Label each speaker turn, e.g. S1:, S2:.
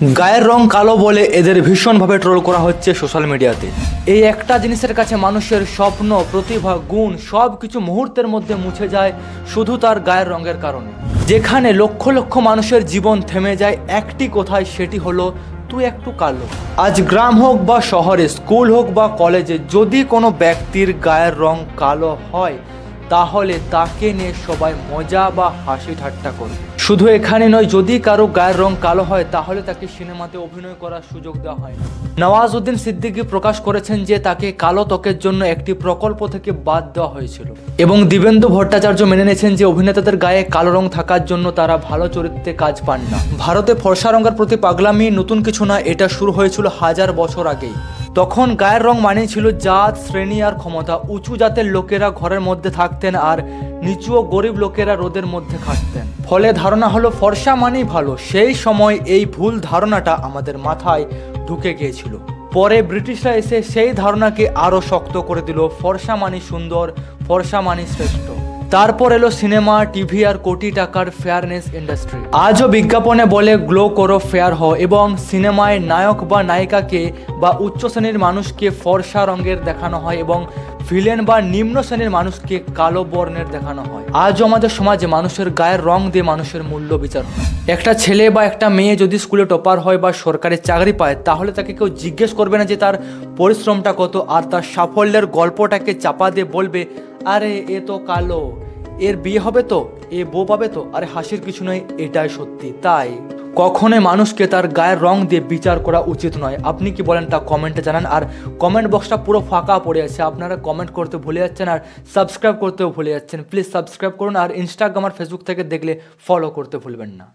S1: গায়ের রং কালো বলে এদের ভীষণভাবে ট্রোল করা হচ্ছে সোশ্যাল মিডিয়াতে। এই একটা জিনিসের কাছে মানুষের স্বপ্ন, প্রতিভা, গুণ সব কিছু মুহূর্তের মধ্যে মুছে যায় শুধু তার গায়ের রঙের কারণে। যেখানে লক্ষ লক্ষ মানুষের জীবন থেমে যায় একটি কথায়, সেটি হলো তুই একটু কালো। আজ গ্রাম হোক বা শহরে, স্কুল হোক বা কলেজে, যদি কোনো ব্যক্তির গায়ের রং কালো হয় তাহলে তাকে নিয়ে সবাই মজা বা হাসি ঠাট্টা করে। শুধু এখানে নয়, যদি কারো গায়ের রং কালো হয় তাহলে তাকে সিনেমাতে অভিনয় করার সুযোগ দেওয়া হয় না। নওয়াজউদ্দিন সিদ্দিকী প্রকাশ করেছেন যে তাকে কালো ত্বকের জন্য একটি প্রকল্প থেকে বাদ দেওয়া হয়েছিল, এবং দিবেন্দু ভট্টাচার্য মেনে নিয়েছেন যে অভিনেতাদের গায়ে কালো রং থাকার জন্য তারা ভালো চরিত্রে কাজ পান না। ভারতে ফর্সা রঙের প্রতি পাগলামি নতুন কিছু না, এটা শুরু হয়েছিল হাজার বছর আগেই। তখন গায়ের রং মানে ছিল জাত, শ্রেণী আর ক্ষমতা। উঁচু জাতের লোকেরা ঘরের মধ্যে থাকতেন আর নিচু ও গরিব লোকেরা রোদের মধ্যে খাটতেন। ফলে ধারণা হলো ফর্সা মানেই ভালো। সেই সময় এই ভুল ধারণাটা আমাদের মাথায় ঢুকে গিয়েছিল। পরে ব্রিটিশরা এসে সেই ধারণাকে আরও শক্ত করে দিল। ফর্সা মানি সুন্দর, ফর্সা মানি শ্রেষ্ঠ। তারপর এলো সিনেমা, টিভি আর কোটি টাকার ফেয়ারনেস ইন্ডাস্ট্রি। আজও বিজ্ঞাপনে বলে গ্লো করো, ফেয়ার হও, এবং সিনেমায় নায়ক বা নায়িকাকে বা উচ্চ শ্রেণীর মানুষকে ফর্সা রঙের দেখানো হয় এবং ভিলেন বা নিম্ন শ্রেণীর মানুষকে কালো বর্ণের দেখানো হয়। আজও আমাদের সমাজে মানুষের গায়ের রং দিয়ে মানুষের মূল্য বিচার হয়। একটা ছেলে বা একটা মেয়ে যদি স্কুলে টপার হয় বা সরকারি চাকরি পায় তাহলে তাকে কেউ জিজ্ঞেস করবে না যে তার পরিশ্রমটা কত, আর তার সাফল্যের গল্পটাকে চাপা দিয়ে বলবে আরে এ তো কালো, এর বিয়ে হবে তো, এ বউ পাবে তো। আরে হাসির কিছু নয়, এটাই সত্যি। তাই কখনোই মানুষকে তার গায়ের রং দিয়ে বিচার করা উচিত নয়। আপনি কি বলেন তা কমেন্টে জানান। আর কমেন্ট বক্সটা পুরো ফাঁকা পড়ে আছে, আপনারা কমেন্ট করতে ভুলে যাচ্ছেন আর সাবস্ক্রাইব করতেও ভুলে যাচ্ছেন। প্লিজ সাবস্ক্রাইব করুন, আর ইনস্টাগ্রাম আর ফেসবুক থেকে দেখলে ফলো করতে ভুলবেন না।